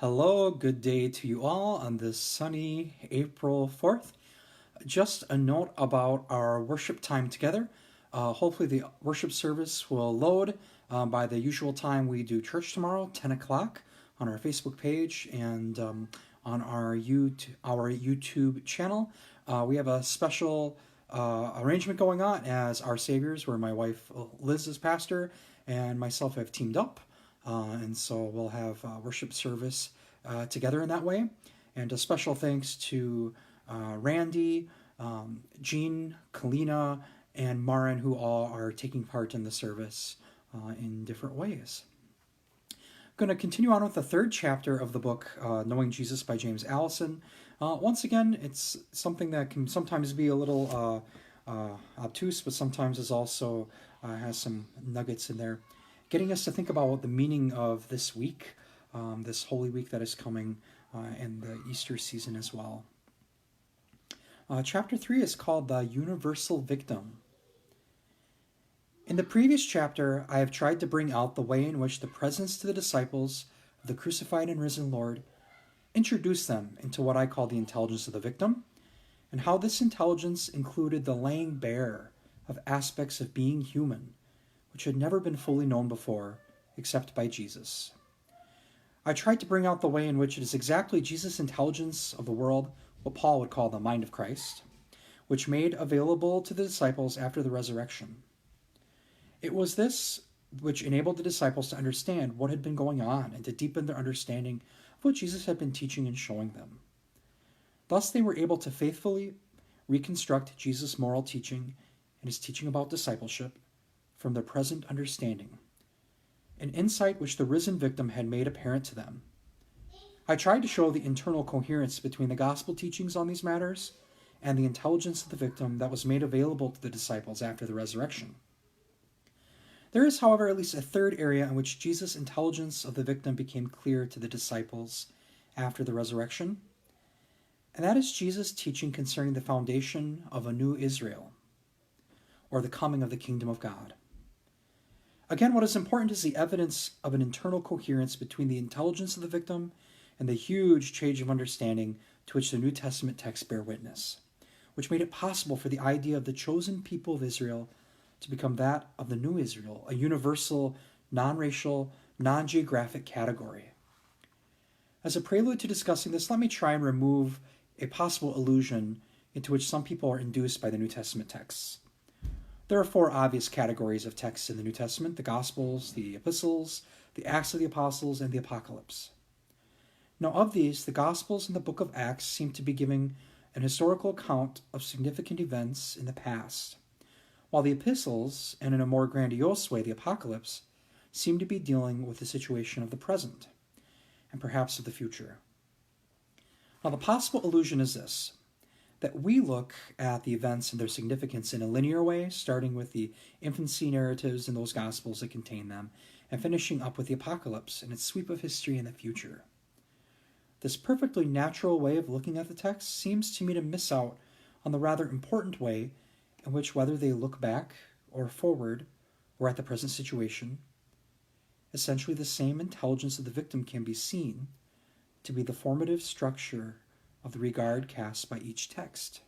Hello, good day to you all on this sunny April 4th. Just a note about our worship time together. Hopefully, the worship service will load by the usual time we do church tomorrow, 10 o'clock, on our Facebook page and on our YouTube channel. We have a special arrangement going on as Our Saviors, where my wife Liz is pastor and myself have teamed up. And so we'll have worship service together in that way. And a special thanks to Randy, Jean, Kalina, and Marin, who all are taking part in the service in different ways. Going to continue on with the third chapter of the book, Knowing Jesus by James Allison. Once again, it's something that can sometimes be a little obtuse, but sometimes is also has some nuggets in there, getting us to think about what the meaning of this week, this Holy Week that is coming, and the Easter season as well. Chapter 3 is called The Universal Victim. In the previous chapter, I have tried to bring out the way in which the presence to the disciples of the crucified and risen Lord introduced them into what I call the intelligence of the victim, and how this intelligence included the laying bare of aspects of being human, which had never been fully known before, except by Jesus. I tried to bring out the way in which it is exactly Jesus' intelligence of the world, what Paul would call the mind of Christ, which made available to the disciples after the resurrection. It was this which enabled the disciples to understand what had been going on and to deepen their understanding of what Jesus had been teaching and showing them. Thus they were able to faithfully reconstruct Jesus' moral teaching and his teaching about discipleship from their present understanding, an insight which the risen victim had made apparent to them. I tried to show the internal coherence between the gospel teachings on these matters and the intelligence of the victim that was made available to the disciples after the resurrection. There is, however, at least a third area in which Jesus' intelligence of the victim became clear to the disciples after the resurrection, and that is Jesus' teaching concerning the foundation of a new Israel, or the coming of the kingdom of God. Again, what is important is the evidence of an internal coherence between the intelligence of the victim and the huge change of understanding to which the New Testament texts bear witness, which made it possible for the idea of the chosen people of Israel to become that of the new Israel, a universal, non-racial, non-geographic category. As a prelude to discussing this, let me try and remove a possible illusion into which some people are induced by the New Testament texts. There are four obvious categories of texts in the New Testament: the Gospels, the Epistles, the Acts of the Apostles, and the Apocalypse. Now, of these, the Gospels and the book of Acts seem to be giving an historical account of significant events in the past, while the Epistles, and in a more grandiose way, the Apocalypse, seem to be dealing with the situation of the present, and perhaps of the future. Now, the possible illusion is this: that we look at the events and their significance in a linear way, starting with the infancy narratives in those Gospels that contain them, and finishing up with the Apocalypse and its sweep of history in the future. This perfectly natural way of looking at the text seems to me to miss out on the rather important way in which, whether they look back or forward or at the present situation, essentially the same intelligence of the victim can be seen to be the formative structure of the regard cast by each text.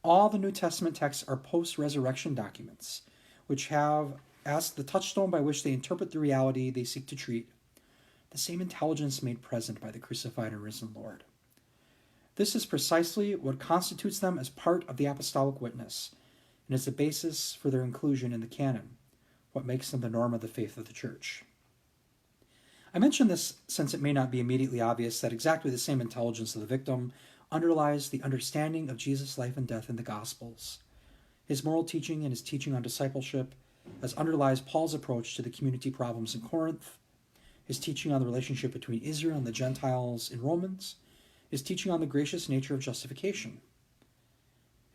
All the New Testament texts are post-resurrection documents, which have, as the touchstone by which they interpret the reality they seek to treat, the same intelligence made present by the crucified and risen Lord. This is precisely what constitutes them as part of the apostolic witness, and is the basis for their inclusion in the canon, what makes them the norm of the faith of the Church. I mention this since it may not be immediately obvious that exactly the same intelligence of the victim underlies the understanding of Jesus' life and death in the Gospels, his moral teaching and his teaching on discipleship, as underlies Paul's approach to the community problems in Corinth, his teaching on the relationship between Israel and the Gentiles in Romans, his teaching on the gracious nature of justification.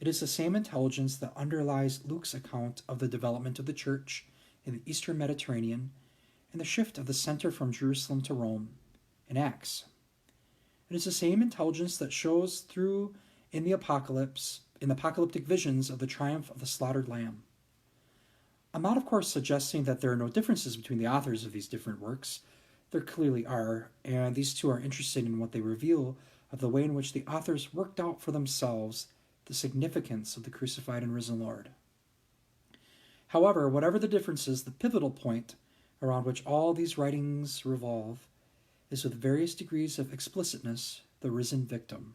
It is the same intelligence that underlies Luke's account of the development of the church in the Eastern Mediterranean and the shift of the center from Jerusalem to Rome in Acts. It is the same intelligence that shows through in the apocalyptic visions of the triumph of the slaughtered lamb. I'm not, of course, suggesting that there are no differences between the authors of these different works. There clearly are, and these two are interested in what they reveal of the way in which the authors worked out for themselves the significance of the crucified and risen Lord. However, whatever the differences, the pivotal point around which all these writings revolve is with various degrees of explicitness the risen victim.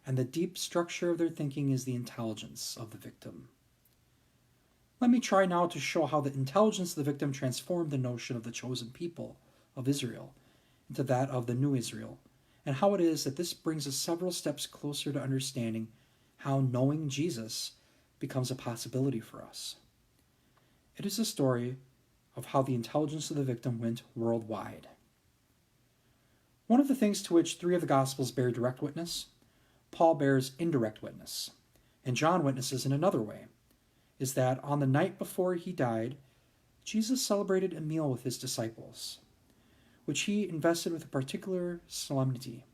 And the deep structure of their thinking is the intelligence of the victim. Let me try now to show how the intelligence of the victim transformed the notion of the chosen people of Israel into that of the new Israel, and how it is that this brings us several steps closer to understanding how knowing Jesus becomes a possibility for us. It is a story of how the intelligence of the victim went worldwide. One of the things to which three of the Gospels bear direct witness, Paul bears indirect witness, and John witnesses in another way, is that on the night before he died, Jesus celebrated a meal with his disciples, which he invested with a particular solemnity.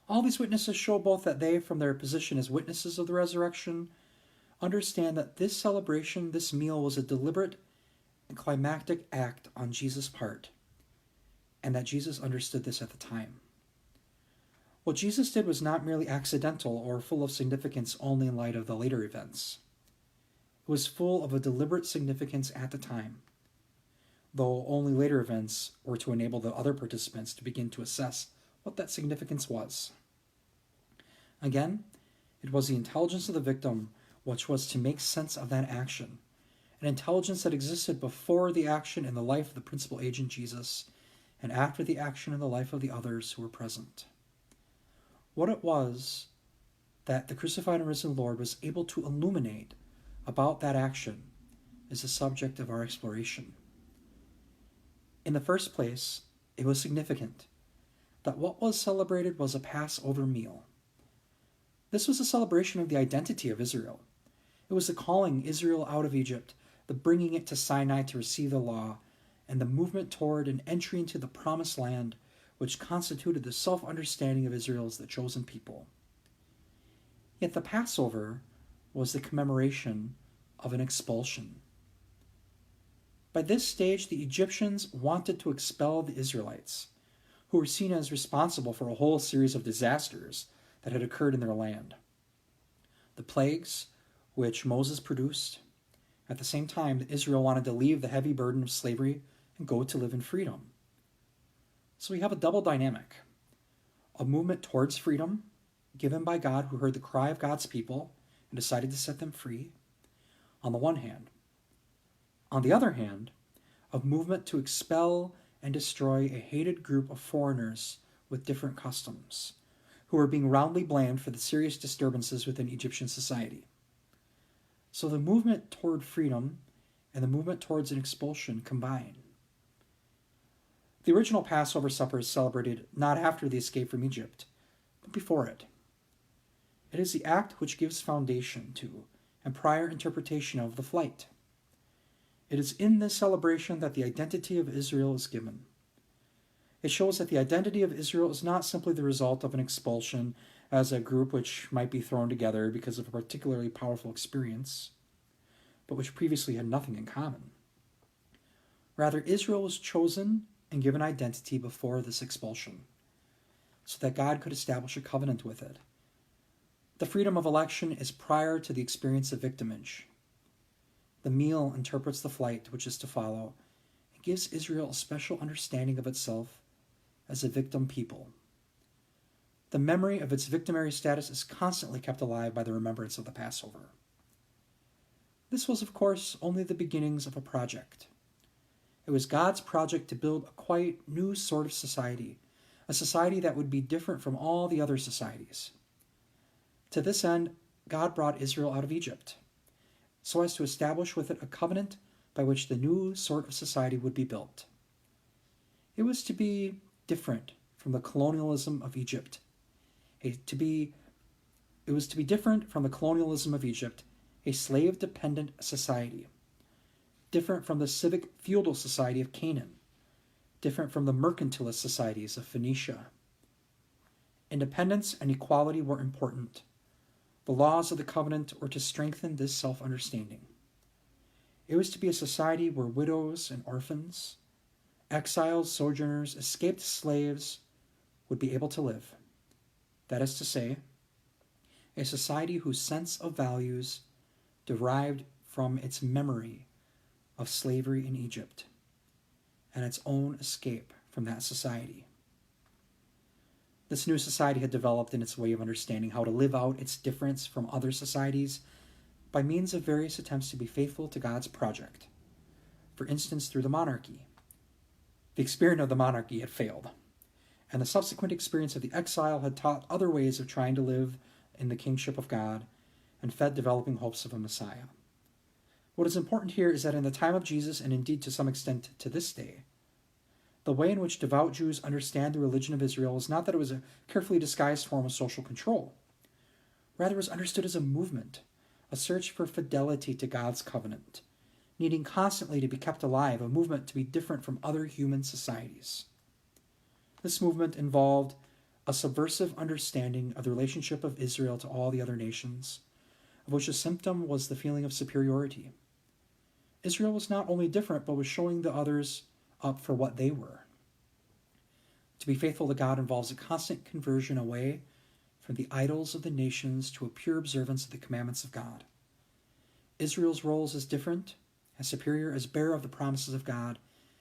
All these witnesses show both that they, from their position as witnesses of the resurrection, understand that this celebration, this meal, was a deliberate and climactic act on Jesus' part, and that Jesus understood this at the time. What Jesus did was not merely accidental or full of significance only in light of the later events. It was full of a deliberate significance at the time, though only later events were to enable the other participants to begin to assess what that significance was. Again, it was the intelligence of the victim which was to make sense of that action, an intelligence that existed before the action in the life of the principal agent Jesus, and after the action in the life of the others who were present. What it was that the crucified and risen Lord was able to illuminate about that action is the subject of our exploration. In the first place, it was significant that what was celebrated was a Passover meal. This was a celebration of the identity of Israel. It was the calling Israel out of Egypt, the bringing it to Sinai to receive the law, and the movement toward an entry into the promised land, which constituted the self-understanding of Israel as the chosen people. Yet the Passover was the commemoration of an expulsion. By this stage, the Egyptians wanted to expel the Israelites, who were seen as responsible for a whole series of disasters that had occurred in their land. The plagues, which Moses produced. At the same time, Israel wanted to leave the heavy burden of slavery and go to live in freedom. So we have a double dynamic. A movement towards freedom, given by God, who heard the cry of God's people and decided to set them free, on the one hand. On the other hand, a movement to expel and destroy a hated group of foreigners with different customs, who were being roundly blamed for the serious disturbances within Egyptian society. So the movement toward freedom and the movement towards an expulsion combine. The original Passover supper is celebrated not after the escape from Egypt, but before it. It is the act which gives foundation to and prior interpretation of the flight. It is in this celebration that the identity of Israel is given. It shows that the identity of Israel is not simply the result of an expulsion as a group which might be thrown together because of a particularly powerful experience, but which previously had nothing in common. Rather, Israel was chosen and given identity before this expulsion, so that God could establish a covenant with it. The freedom of election is prior to the experience of victimage. The meal interprets the flight which is to follow and gives Israel a special understanding of itself as a victim people. The memory of its victimary status is constantly kept alive by the remembrance of the Passover. This was, of course, only the beginnings of a project. It was God's project to build a quite new sort of society, a society that would be different from all the other societies. To this end, God brought Israel out of Egypt, so as to establish with it a covenant by which the new sort of society would be built. It was to be different from the colonialism of Egypt. It was to be different from the colonialism of Egypt, a slave-dependent society, different from the civic feudal society of Canaan, different from the mercantilist societies of Phoenicia. Independence and equality were important. The laws of the covenant were to strengthen this self-understanding. It was to be a society where widows and orphans, exiles, sojourners, escaped slaves would be able to live. That is to say, a society whose sense of values derived from its memory of slavery in Egypt and its own escape from that society. This new society had developed in its way of understanding how to live out its difference from other societies by means of various attempts to be faithful to God's project. For instance, through the monarchy. The experiment of the monarchy had failed, and the subsequent experience of the exile had taught other ways of trying to live in the kingship of God and fed developing hopes of a Messiah. What is important here is that in the time of Jesus, and indeed to some extent to this day, the way in which devout Jews understand the religion of Israel is not that it was a carefully disguised form of social control. Rather, it was understood as a movement, a search for fidelity to God's covenant, needing constantly to be kept alive, a movement to be different from other human societies. This movement involved a subversive understanding of the relationship of Israel to all the other nations, of which a symptom was the feeling of superiority. Israel was not only different, but was showing the others up for what they were. To be faithful to God involves a constant conversion away from the idols of the nations to a pure observance of the commandments of God. Israel's roles as different, as superior, as bearer of the promises of God,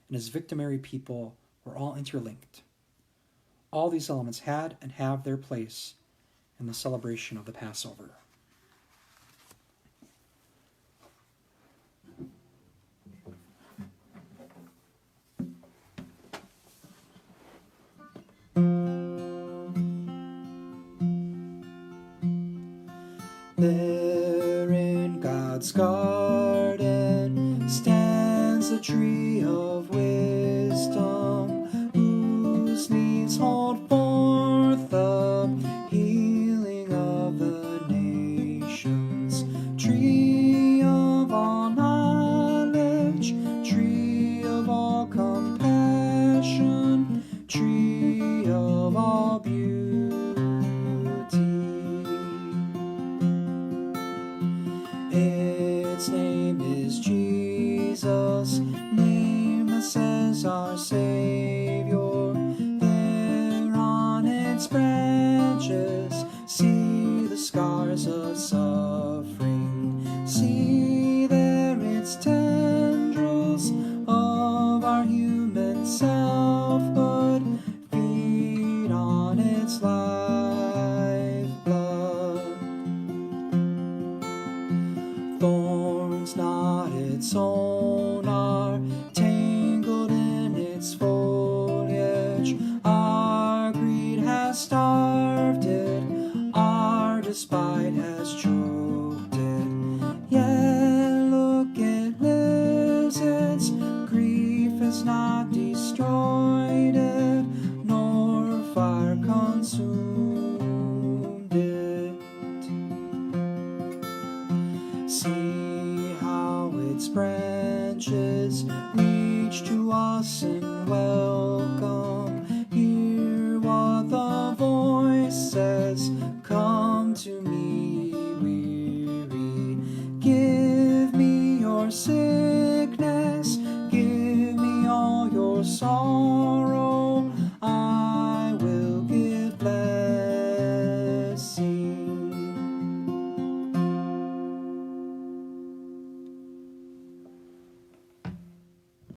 and as victimary people were all interlinked. All these elements had and have their place in the celebration of the Passover. There in God's garden stands a tree of wisdom, whose leaves hold forth the healing of the nations. Tree of all knowledge, tree of all compassion, tree of all beauty. Its name is Jesus, nameless as our Savior. There on its branches, see the scars of suffering. See there its tendrils of our human selfhood. Feed on its lifeblood. Thorns not its own are tangled in its foliage. Our greed has starved it, our despite has choked it. Yet look, it lives, its grief has not destroyed it, nor fire consumed it. See how its branches reach to us in welcome. Hear what the voice says, come to me weary. Give me your sickness, give me all your sorrow.